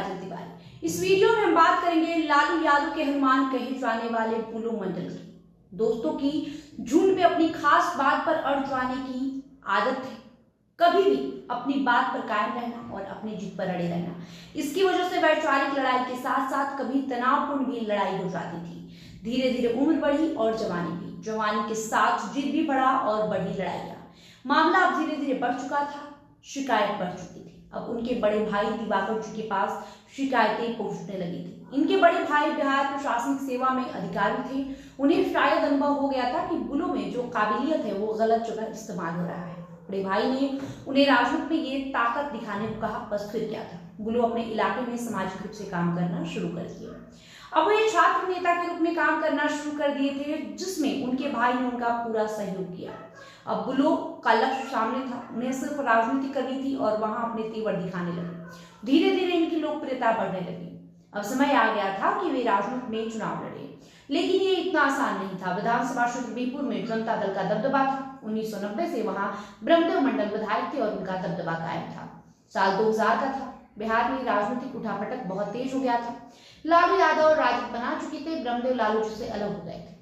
काजल तिवारी। इस वीडियो में हम बात करेंगे लालू यादव के हनुमान कहे जाने वाले बुलो मंडल की। दोस्तों की झुंड में अपनी खास बात पर अड़ जाने की आदत है, कभी भी अपनी बात पर कायम रहना और अपनी जिद पर अड़े रहना। इसकी वजह से वैचारिक लड़ाई के साथ साथ कभी तनावपूर्ण भी लड़ाई हो जाती थी। धीरे धीरे उम्र बढ़ी और जवानी भी, जवानी के साथ जिद भी बढ़ा और बढ़ी लड़ाइयां। मामला अब धीरे धीरे बढ़ चुका था, शिकायत बढ़ चुकी थी। अब उनके बड़े भाई दिवाकर जी के पास शिकायतें पहुंचने लगी थी। इनके बड़े भाई बिहार प्रशासनिक सेवा में अधिकारी थे। उन्हें शायद अनुभव हो गया था कि बुलो में जो काबिलियत है वो गलत जगह इस्तेमाल हो रहा है। बड़े भाई ने उन्हें राजनीति में ये ताकत दिखाने को कहा, बस फिर क्या था। बुलो अपने इलाके में सामाजिक रूप से काम करना शुरू कर दिया। अब वो एक छात्र नेता के रूप में काम करना शुरू कर दिए थे, जिसमें उनके भाई ने उनका पूरा सहयोग किया। अब बुलो का लक्ष्य सामने था, उन्हें सिर्फ राजनीति करनी थी और वहां अपने तेवर दिखाने लगे। धीरे धीरे इनकी लोकप्रियता बढ़ने लगी। अब समय आ गया था कि वे राजनीति में चुनाव लड़े, लेकिन ये इतना आसान नहीं था। विधानसभा क्षेत्र बीरपुर में जनता दल का दबदबा था। 1990 से वहां ब्रह्मदेव मंडल विधायक थे और उनका दबदबा कायम था। साल 2000 का था। बिहार में राजनीतिक उठापटक बहुत तेज हो गया था। लालू यादव राजद बना चुके थे, ब्रह्मदेव लालू जी से अलग हो गए थे।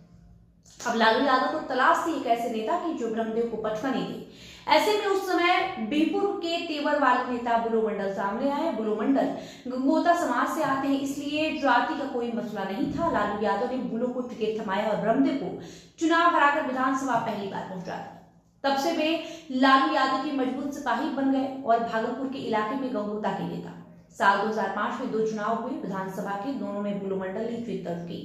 अब लालू यादव को तलाश थी एक ऐसे नेता की जो ब्रह्मदेव को पटखनी दे। ऐसे में उस समय बीरपुर के तेवर वाले नेता बुलो मंडल सामने आए। बुलो मंडल गंगोता समाज से आते हैं, इसलिए जाति का कोई मसला नहीं था। लालू यादव ने बुलो को टिकट थमाया और ब्रह्मदेव को चुनाव हराकर विधानसभा पहली बार पहुंचा दिया। तब से वे लालू यादव के मजबूत सिपाही बन गए और भागलपुर के इलाके में गंगोता के नेता। साल 2005 में 2 चुनाव हुए विधानसभा के, दोनों में बुलो मंडल ने जीत दर्ज की।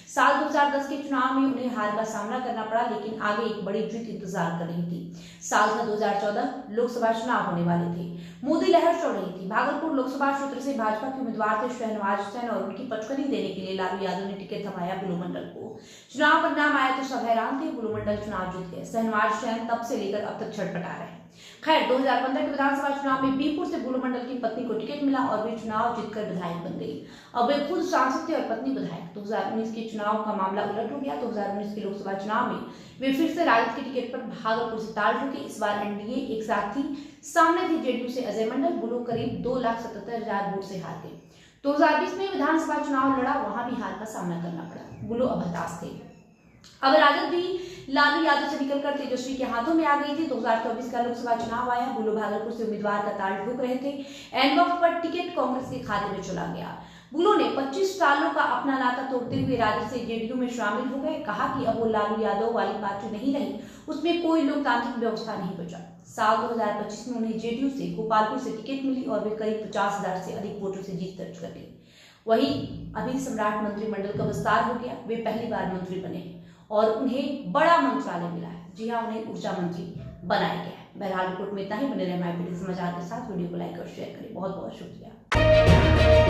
साल 2010 के चुनाव में उन्हें हार का सामना करना पड़ा, लेकिन आगे एक बड़ी जीत इंतजार कर रही थी। साल था 2014, लोकसभा चुनाव होने वाले थे। मोदी लहर चल रही थी। भागलपुर लोकसभा क्षेत्र से भाजपा के उम्मीदवार थे शहनवाज हुसैन और उनकी पटखनी देने के लिए लालू यादव ने टिकट थमाया बुलो मंडल को। चुनाव परिणाम आया तो सब हैरान थे। बुलो मंडल चुनाव जीत गए। शहनवाज हुसैन तब से लेकर अब तक छटपटा रहे। खैर 2015 के विधानसभा चुनाव में बीरपुर से बुलो मंडल की पत्नी को टिकट मिला और वे चुनाव जीतकर विधायक बन गई। अब वे खुद सांसद थे और पत्नी विधायक। 2019 के चुनाव का मामला उलट हो गया। 2019 के लोकसभा चुनाव में वे फिर से राजद के टिकट पर भागलपुर से ताल ठोके। इस बार एनडीए एक साथ थी। सामने थी जेडीयू से अजय मंडल। बुलो करीब 2,77,000 वोट से हार गए। 2020 में विधानसभा चुनाव लड़ा, वहां भी हार का सामना करना पड़ा। बुलो अब हताश थे। अब राजद भी लालू यादव से निकलकर तेजस्वी के हाथों में आ गई थी। 2024 का लोकसभा चुनाव आया। बुलो भागलपुर से उम्मीदवार का ताल ठोक रहे थे। एन वक्त पर टिकट कांग्रेस के खाते में चला गया। बुलो ने 25 सालों का अपना नाता तोड़ते हुए राजद से जेडीयू में शामिल हो गए। कहा कि अब वो लालू यादव वाली पार्टी नहीं रही, उसमें कोई लोकतांत्रिक व्यवस्था नहीं बचा। साल 2025 में उन्हें जेडीयू से गोपालपुर से टिकट मिली और वे करीब 50,000 से अधिक वोटों से जीत दर्ज कर गई। वहीं अभी सम्राट मंत्रिमंडल का विस्तार हो गया। वे पहली बार मंत्री बने और उन्हें बड़ा मंत्रालय मिला है। जी हाँ, उन्हें ऊर्जा मंत्री बनाया गया है। बहरहाल रिपोर्ट में इतना ही। बने रहे हमारे समाचार के साथ। वीडियो को लाइक और शेयर करें। बहुत बहुत शुक्रिया।